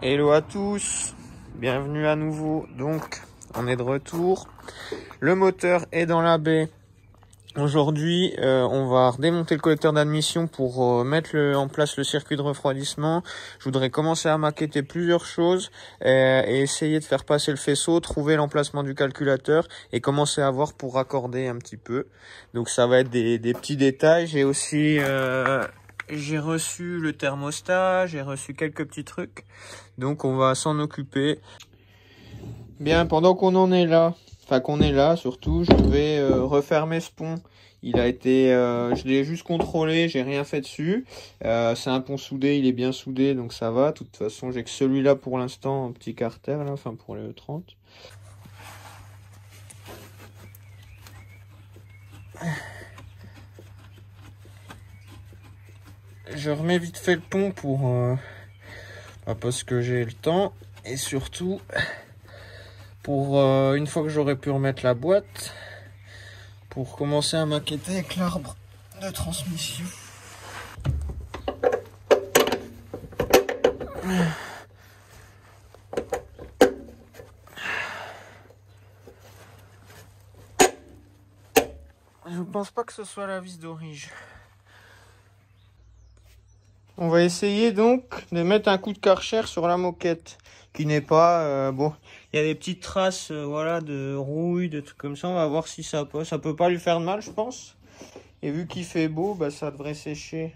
Hello à tous, bienvenue à nouveau. Donc, on est de retour. Le moteur est dans la baie. Aujourd'hui, on va redémonter le collecteur d'admission pour mettre en place le circuit de refroidissement. Je voudrais commencer à maqueter plusieurs choses et essayer de faire passer le faisceau, trouver l'emplacement du calculateur et commencer à voir pour raccorder un petit peu. Donc ça va être des petits détails. J'ai aussi j'ai reçu le thermostat, j'ai reçu quelques petits trucs. Donc on va s'en occuper. Bien, pendant qu'on en est là, qu'on est là surtout, je vais refermer ce pont. Il a été, je l'ai juste contrôlé, j'ai rien fait dessus. C'est un pont soudé, il est bien soudé, donc ça va. De toute façon, j'ai que celui-là pour l'instant, un petit carter là, enfin pour le 30. Je remets vite fait le pont pour parce que j'ai le temps et surtout pour une fois que j'aurai pu remettre la boîte pour commencer à maqueter avec l'arbre de transmission. Je pense pas que ce soit la vis d'origine. On va essayer donc de mettre un coup de Karcher sur la moquette qui n'est pas bon. Il y a des petites traces voilà de rouille, de trucs comme ça. On va voir si ça passe. Ça peut pas lui faire de mal, je pense. Et vu qu'il fait beau, bah ça devrait sécher.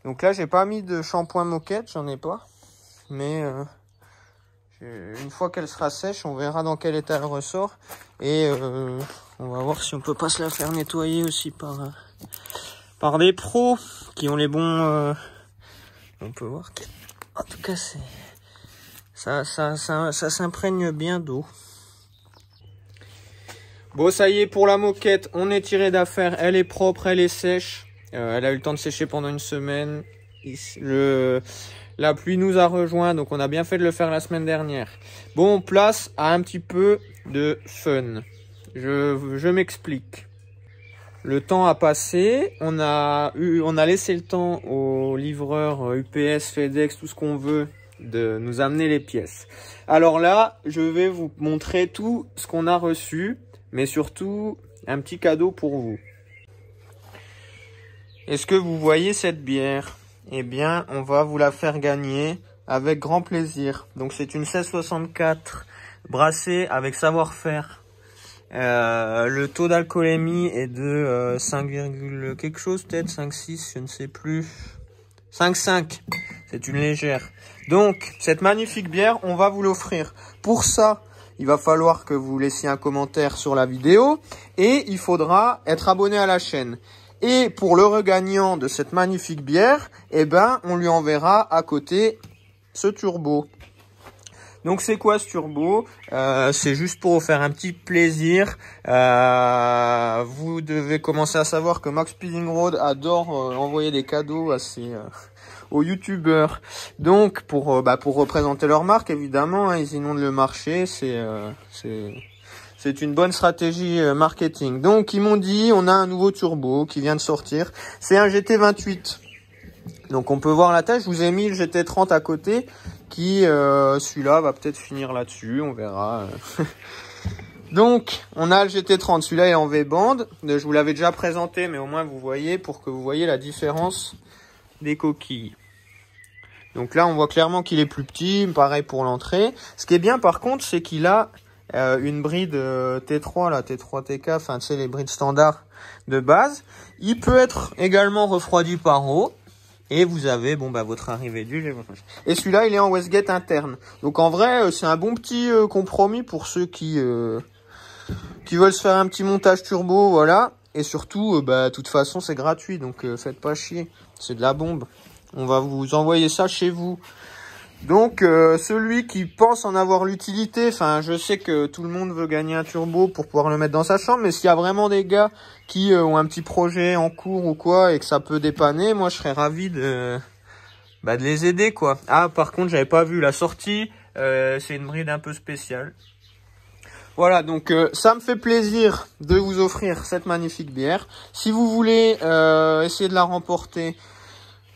Donc là, j'ai pas mis de shampoing moquette, j'en ai pas. Mais une fois qu'elle sera sèche, on verra dans quel état elle ressort. Et on va voir si on peut pas se la faire nettoyer aussi par des pros qui ont les bons... on peut voir que... En tout cas, ça s'imprègne bien d'eau. Bon, ça y est, pour la moquette, on est tiré d'affaire. Elle est propre, elle est sèche. Elle a eu le temps de sécher pendant une semaine. La pluie nous a rejoint, donc on a bien fait de le faire la semaine dernière. Bon, place à un petit peu de fun. Je m'explique. Le temps a passé, on a laissé le temps aux livreurs UPS, FedEx, tout ce qu'on veut, de nous amener les pièces. Alors là, je vais vous montrer tout ce qu'on a reçu, mais surtout un petit cadeau pour vous. Est-ce que vous voyez cette bière? Eh bien, on va vous la faire gagner avec grand plaisir. Donc, c'est une 1664 brassée avec savoir-faire. Le taux d'alcoolémie est de 5, quelque chose, peut-être 5,6, je ne sais plus. 5,5. C'est une légère. Donc, cette magnifique bière, on va vous l'offrir. Pour ça, il va falloir que vous laissiez un commentaire sur la vidéo et il faudra être abonné à la chaîne. Et pour le regagnant de cette magnifique bière, eh ben, on lui enverra à côté ce turbo. Donc, c'est quoi ce turbo? C'est juste pour vous faire un petit plaisir. Vous devez commencer à savoir que Max Speeding Road adore envoyer des cadeaux aux youtubeurs. Donc, pour représenter leur marque, évidemment, hein, ils inondent le marché. C'est une bonne stratégie marketing. Donc, ils m'ont dit, on a un nouveau turbo qui vient de sortir. C'est un GT28. Donc, on peut voir la taille. Je vous ai mis le GT30 à côté, qui, celui-là, va peut-être finir là-dessus. On verra. Donc, on a le GT30. Celui-là est en V-band. Je vous l'avais déjà présenté, mais au moins, vous voyez, pour que vous voyez la différence des coquilles. Donc là, on voit clairement qu'il est plus petit. Pareil pour l'entrée. Ce qui est bien, par contre, c'est qu'il a une bride T3, là, T3 TK, enfin tu sais les brides standards de base. Il peut être également refroidi par eau. Et vous avez bon bah votre arrivée d'huile. Et celui-là il est en wastegate interne. Donc en vrai c'est un bon petit compromis pour ceux qui veulent se faire un petit montage turbo, voilà. Et surtout bah de toute façon c'est gratuit, donc faites pas chier. C'est de la bombe. On va vous envoyer ça chez vous. Donc celui qui pense en avoir l'utilité, enfin je sais que tout le monde veut gagner un turbo pour pouvoir le mettre dans sa chambre, mais s'il y a vraiment des gars qui ont un petit projet en cours ou quoi et que ça peut dépanner, moi je serais ravi de les aider quoi. Ah par contre j'avais pas vu la sortie, c'est une bride un peu spéciale. Voilà, donc ça me fait plaisir de vous offrir cette magnifique bière. Si vous voulez essayer de la remporter,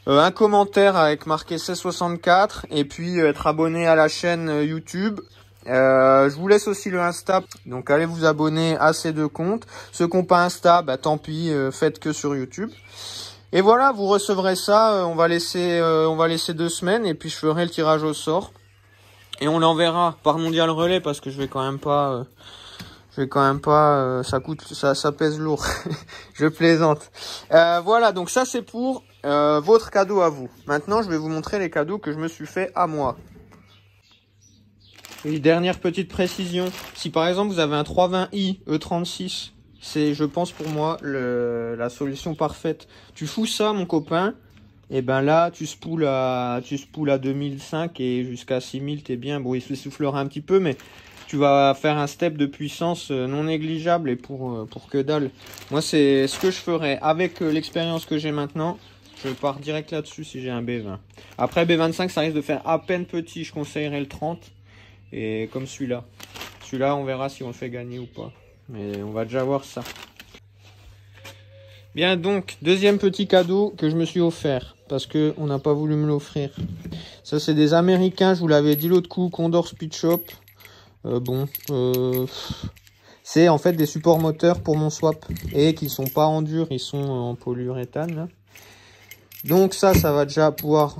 un commentaire avec marqué C64 et puis être abonné à la chaîne YouTube. Je vous laisse aussi le Insta, donc allez vous abonner à ces deux comptes. Ceux qui n'ont pas Insta, bah tant pis, faites que sur YouTube. Et voilà, vous recevrez ça, on va laisser 2 semaines et puis je ferai le tirage au sort. Et on l'enverra par Mondial Relais parce que je vais quand même pas, ça pèse lourd. Je plaisante. Voilà, donc ça c'est pour votre cadeau à vous. Maintenant, je vais vous montrer les cadeaux que je me suis fait à moi. Et dernière petite précision, si par exemple vous avez un 320i E36, c'est je pense pour moi la solution parfaite. Tu fous ça mon copain, et ben là tu spools à 2005 et jusqu'à 6000 t'es bien. Bon il se soufflera un petit peu mais tu vas faire un step de puissance non négligeable et pour que dalle. Moi c'est ce que je ferais avec l'expérience que j'ai maintenant. Je pars direct là-dessus si j'ai un B20. Après B25 ça risque de faire à peine petit, je conseillerais le 30. Et comme celui-là. Celui-là on verra si on le fait gagner ou pas. Mais on va déjà voir ça. Bien donc, deuxième petit cadeau que je me suis offert. Parce que on n'a pas voulu me l'offrir. Ça c'est des Américains, je vous l'avais dit l'autre coup, Condor Speed Shop. C'est en fait des supports moteurs pour mon swap. Et qui sont pas en dur, ils sont en polyuréthane là. Donc ça va déjà pouvoir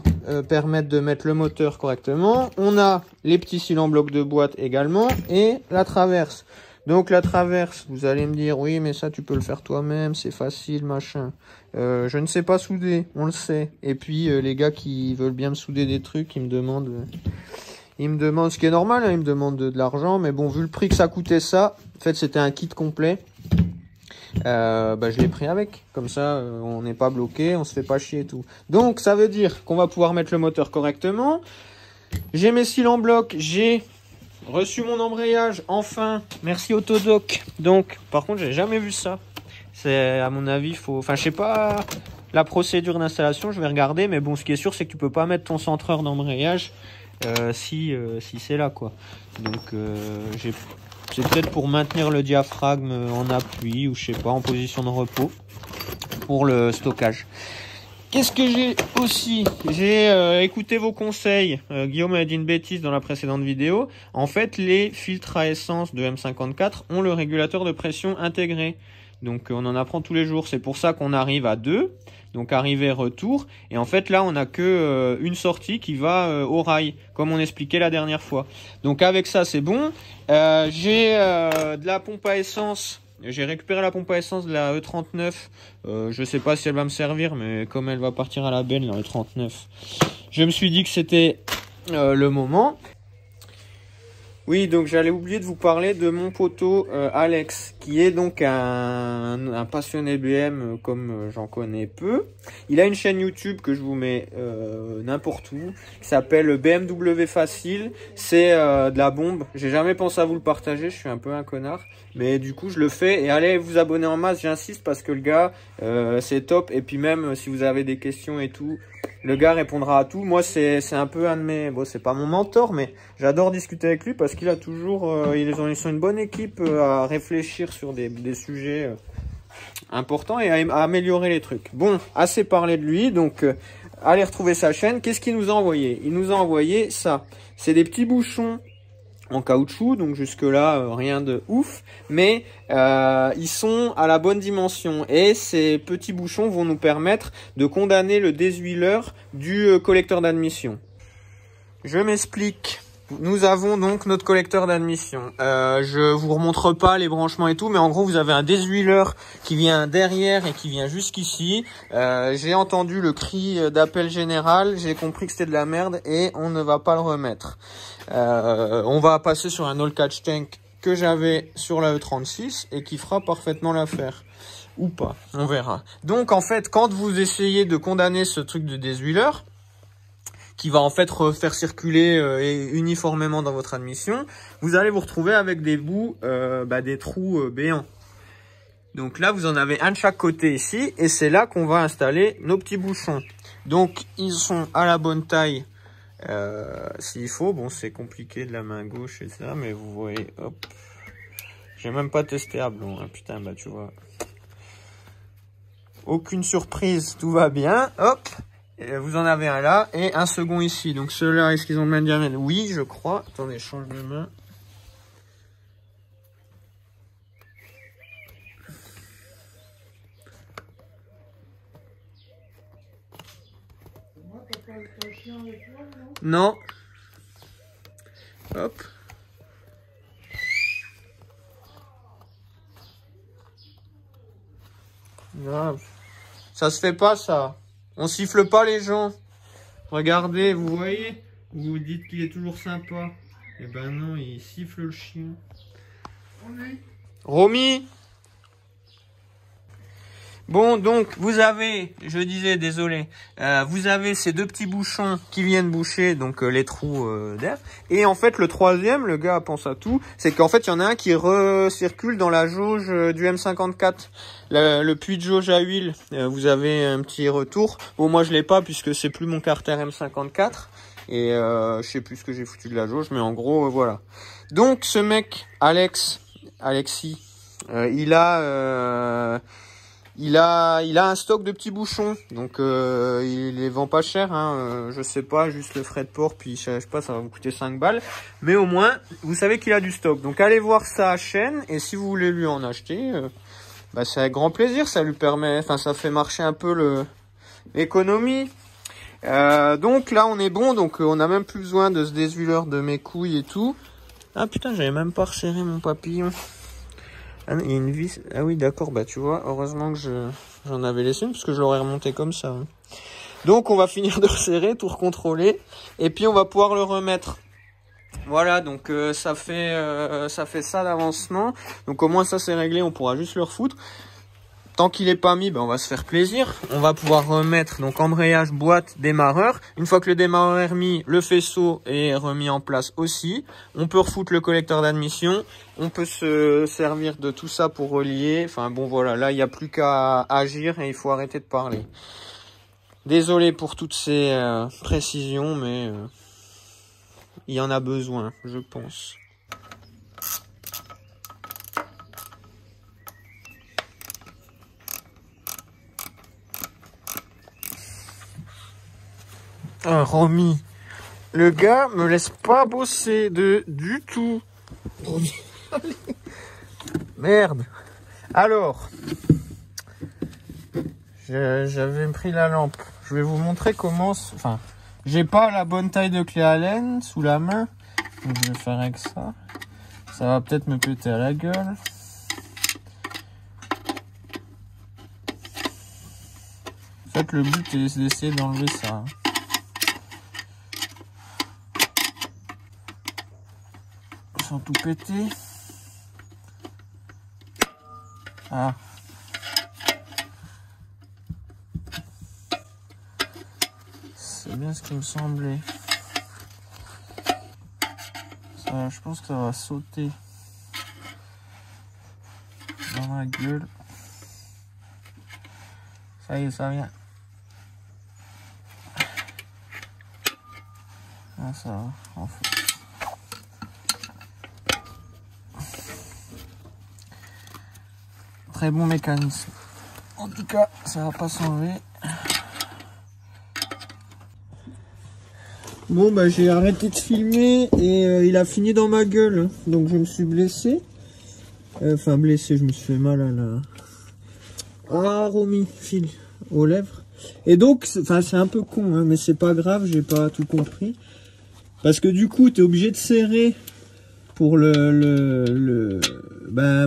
permettre de mettre le moteur correctement. On a les petits cils en bloc de boîte également et la traverse. Donc la traverse, vous allez me dire, oui mais ça tu peux le faire toi-même, c'est facile, machin. Je ne sais pas souder, on le sait. Et puis les gars qui veulent bien me souder des trucs, ils me demandent ce qui est normal, hein, ils me demandent de l'argent. Mais bon, vu le prix que ça coûtait ça, en fait c'était un kit complet. Je l'ai pris avec, comme ça on n'est pas bloqué, on se fait pas chier et tout. Donc ça veut dire qu'on va pouvoir mettre le moteur correctement. J'ai mes cils en bloc, j'ai reçu mon embrayage, enfin, merci Autodoc. Donc par contre j'ai jamais vu ça. C'est à mon avis, je sais pas la procédure d'installation, je vais regarder, mais bon ce qui est sûr c'est que tu peux pas mettre ton centreur d'embrayage si c'est là quoi. Donc c'est peut-être pour maintenir le diaphragme en appui ou je sais pas, en position de repos pour le stockage. Qu'est-ce que j'ai aussi? J'ai écouté vos conseils. Guillaume a dit une bêtise dans la précédente vidéo. En fait, les filtres à essence de M54 ont le régulateur de pression intégré. Donc on en apprend tous les jours. C'est pour ça qu'on arrive à 2. Donc arrivée-retour. Et en fait là on n'a que une sortie qui va au rail, comme on expliquait la dernière fois. Donc avec ça c'est bon. J'ai de la pompe à essence. J'ai récupéré la pompe à essence de la E39. Je sais pas si elle va me servir, mais comme elle va partir à la benne, la E39, je me suis dit que c'était le moment. Oui, donc j'allais oublier de vous parler de mon poteau Alex, qui est donc un passionné BM comme j'en connais peu. Il a une chaîne YouTube que je vous mets n'importe où, qui s'appelle BMW Facile. C'est de la bombe. J'ai jamais pensé à vous le partager, je suis un peu un connard. Mais du coup, je le fais. Et allez vous abonner en masse, j'insiste, parce que le gars, c'est top. Et puis même, si vous avez des questions et tout, le gars répondra à tout. Moi, c'est un peu un de mes... Bon, c'est pas mon mentor, mais j'adore discuter avec lui parce qu'il a toujours... ils sont une bonne équipe à réfléchir sur des sujets importants et à améliorer les trucs. Bon, assez parlé de lui. Donc, allez retrouver sa chaîne. Qu'est-ce qu'il nous a envoyé? Il nous a envoyé ça. C'est des petits bouchons en caoutchouc, donc jusque là rien de ouf, mais ils sont à la bonne dimension et ces petits bouchons vont nous permettre de condamner le déshuileur du collecteur d'admission. Je m'explique. nous avons donc notre collecteur d'admission. Je vous remontre pas les branchements et tout, mais en gros vous avez un déshuileur qui vient derrière et qui vient jusqu'ici. J'ai entendu le cri d'appel général, j'ai compris que c'était de la merde et on ne va pas le remettre. On va passer sur un all catch tank que j'avais sur la E36 et qui fera parfaitement l'affaire. Ou pas, on verra. Donc en fait, quand vous essayez de condamner ce truc de déshuileur, qui va en fait faire circuler uniformément dans votre admission, vous allez vous retrouver avec des bouts, des trous béants. Donc là, vous en avez un de chaque côté ici, et c'est là qu'on va installer nos petits bouchons. Donc ils sont à la bonne taille, s'il faut. Bon, c'est compliqué de la main gauche et ça, mais vous voyez, hop. J'ai même pas testé à blond, hein. Putain, bah tu vois. Aucune surprise, tout va bien, hop. Et vous en avez un là et un second ici. Donc ceux-là, est-ce qu'ils ont le même diamètre? Oui, je crois. Attendez, je change de main. Non. Hop. Grave. Ça se fait pas, ça. On siffle pas les gens. Regardez, vous voyez? Vous vous dites qu'il est toujours sympa. Eh ben non, il siffle le chien. Romy. Bon, donc, vous avez, je disais, désolé, vous avez ces deux petits bouchons qui viennent boucher donc les trous d'air. Et en fait, le troisième, le gars pense à tout, c'est qu'en fait, il y en a un qui recircule dans la jauge du M54. Le puits de jauge à huile, vous avez un petit retour. Bon, moi, je l'ai pas puisque c'est plus mon carter M54. Et je sais plus ce que j'ai foutu de la jauge, mais en gros, voilà. Donc, ce mec, Alexis, il a un stock de petits bouchons, donc il les vend pas cher, hein, je sais pas, juste le frais de port, puis je sais pas, ça va vous coûter 5 balles, mais au moins, vous savez qu'il a du stock, donc allez voir sa chaîne, et si vous voulez lui en acheter, c'est avec grand plaisir, ça lui permet, enfin ça fait marcher un peu l'économie. Donc là on est bon, donc on a même plus besoin de ce déshuileur de mes couilles et tout. Ah putain, j'avais même pas resserré mon papillon. Ah, il y a une vis. Ah oui, d'accord, bah tu vois, heureusement que j'en avais laissé une, parce que je l'aurais remonté comme ça. Hein. Donc on va finir de resserrer, tout recontrôler, et puis on va pouvoir le remettre. Voilà, donc ça fait ça d'avancement. Donc au moins ça c'est réglé, on pourra juste le refoutre. Tant qu'il est pas mis, on va se faire plaisir. On va pouvoir remettre donc embrayage, boîte, démarreur. Une fois que le démarreur est remis, le faisceau est remis en place aussi. On peut refoutre le collecteur d'admission. On peut se servir de tout ça pour relier. Enfin bon voilà, là il n'y a plus qu'à agir et il faut arrêter de parler. Désolé pour toutes ces précisions, mais il y en a besoin, je pense. Ah, Romy, le gars me laisse pas bosser du tout. Merde. Alors, j'avais pris la lampe. Je vais vous montrer comment. Enfin, j'ai pas la bonne taille de clé Allen sous la main, donc je vais faire avec ça. Ça va peut-être me péter à la gueule. En fait, le but est d'essayer d'enlever ça. Hein. Sans tout péter. Ah. C'est bien ce qui me semblait. Ça, je pense que ça va sauter dans la gueule. Ça y est, ça vient. Ah, ça va, en fait. Très bon mécanisme. En tout cas, ça va pas s'enlever. Bon, j'ai arrêté de filmer et il a fini dans ma gueule. Donc je me suis blessé. Enfin blessé, je me suis fait mal à la... Ah, Romy, file aux lèvres. Et donc, c'est un peu con, hein, mais c'est pas grave, j'ai pas tout compris. Parce que du coup, tu es obligé de serrer pour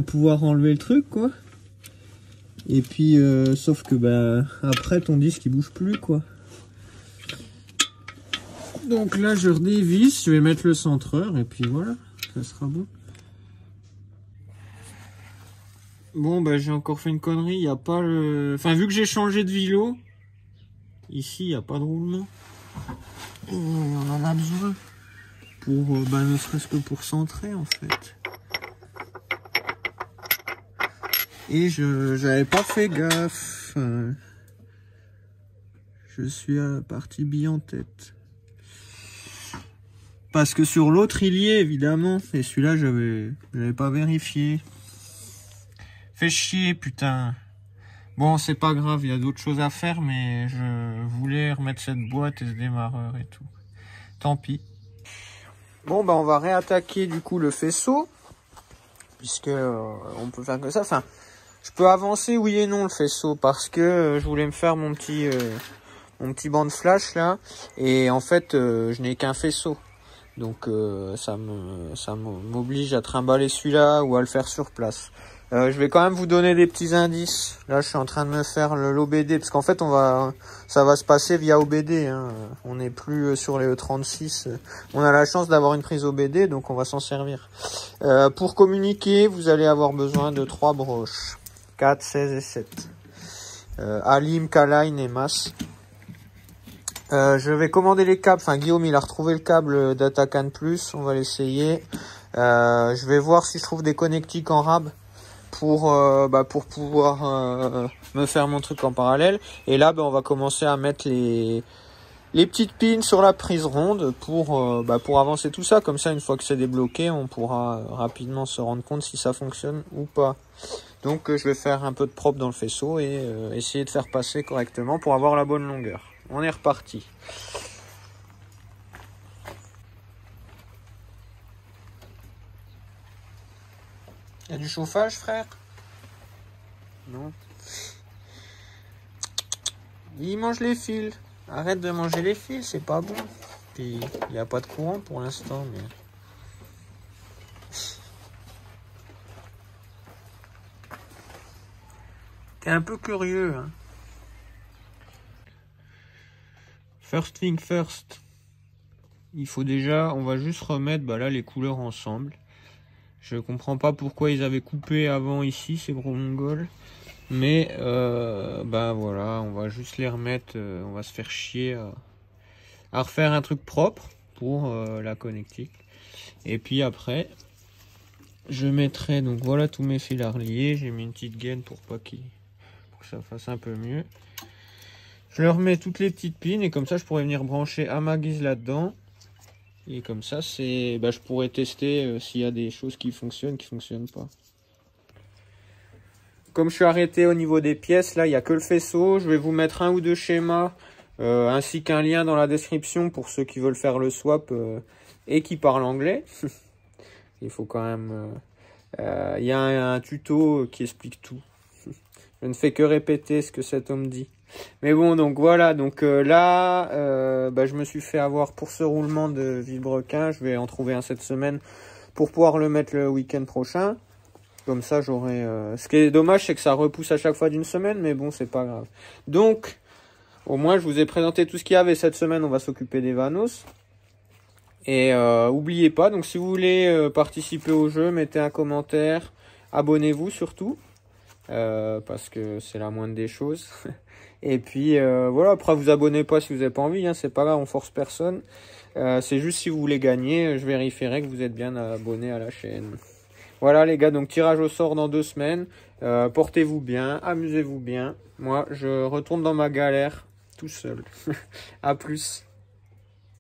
pouvoir enlever le truc, quoi. Et puis, sauf que après, ton disque, il bouge plus, quoi. Donc là, je redévisse, je vais mettre le centreur, et puis voilà, ça sera bon. Bon, j'ai encore fait une connerie, il n'y a pas le... Enfin, vu que j'ai changé de vilo, ici, il n'y a pas de roulement. Et on en a besoin. Pour, ne serait-ce que pour centrer, en fait. Et j'avais pas fait gaffe. Je suis à la partie bille en tête. Parce que sur l'autre, il y est, évidemment. Et celui-là, j'avais pas vérifié. Fait chier, putain. Bon, c'est pas grave, il y a d'autres choses à faire, mais je voulais remettre cette boîte et ce démarreur et tout. Tant pis. Bon, on va réattaquer du coup le faisceau. Puisque on peut faire que ça. Enfin, je peux avancer oui et non le faisceau. Parce que je voulais me faire mon petit banc de flash là. Et en fait, je n'ai qu'un faisceau. Donc ça m'oblige à trimballer celui-là ou à le faire sur place. Je vais quand même vous donner des petits indices. Là, je suis en train de me faire l'OBD parce qu'en fait, ça va se passer via OBD. Hein. On n'est plus sur les E36. On a la chance d'avoir une prise OBD, donc on va s'en servir. Pour communiquer, vous allez avoir besoin de 3 broches. 4, 16 et 7. Alim, K-Line et Mas. Je vais commander les câbles. Enfin, Guillaume, il a retrouvé le câble d'Atacan Plus. On va l'essayer. Je vais voir si je trouve des connectiques en rab pour pouvoir me faire mon truc en parallèle. Et là, on va commencer à mettre les petites pins sur la prise ronde pour avancer tout ça. Comme ça, une fois que c'est débloqué, on pourra rapidement se rendre compte si ça fonctionne ou pas. Donc, je vais faire un peu de propre dans le faisceau et essayer de faire passer correctement pour avoir la bonne longueur. On est reparti. Il y a du chauffage, frère? Non. Il mange les fils. Arrête de manger les fils, c'est pas bon. Puis, il n'y a pas de courant pour l'instant, mais... T'es un peu curieux, hein. First thing first. Il faut déjà... On va juste remettre, là, les couleurs ensemble. Je comprends pas pourquoi ils avaient coupé avant ici, ces gros mongols. Mais, voilà, on va juste les remettre. On va se faire chier à refaire un truc propre pour la connectique. Et puis après, je mettrai, donc voilà tous mes fils à relier. J'ai mis une petite gaine pour que ça fasse un peu mieux. Je leur mets toutes les petites pins et comme ça, je pourrais venir brancher à ma guise là-dedans. Et comme ça, je pourrais tester s'il y a des choses qui fonctionnent pas. Comme je suis arrêté au niveau des pièces, là, il n'y a que le faisceau. Je vais vous mettre 1 ou 2 schémas, ainsi qu'un lien dans la description pour ceux qui veulent faire le swap et qui parlent anglais. Il faut quand même... Il y a un tuto qui explique tout. Je ne fais que répéter ce que cet homme dit. Mais bon, donc voilà, donc là, je me suis fait avoir pour ce roulement de vilebrequin. Je vais en trouver un cette semaine pour pouvoir le mettre le week-end prochain. Comme ça, j'aurai... Ce qui est dommage, c'est que ça repousse à chaque fois d'une semaine, mais bon, c'est pas grave. Donc, au moins, je vous ai présenté tout ce qu'il y avait cette semaine. On va s'occuper des Vanos. Et oubliez pas, donc si vous voulez participer au jeu, mettez un commentaire. Abonnez-vous surtout. Parce que c'est la moindre des choses. Et puis voilà, après vous abonnez pas si vous n'avez pas envie, hein, c'est pas grave, on force personne. C'est juste si vous voulez gagner, je vérifierai que vous êtes bien abonné à la chaîne. Voilà les gars, donc tirage au sort dans 2 semaines. Portez-vous bien, amusez-vous bien. Moi je retourne dans ma galère tout seul. À plus.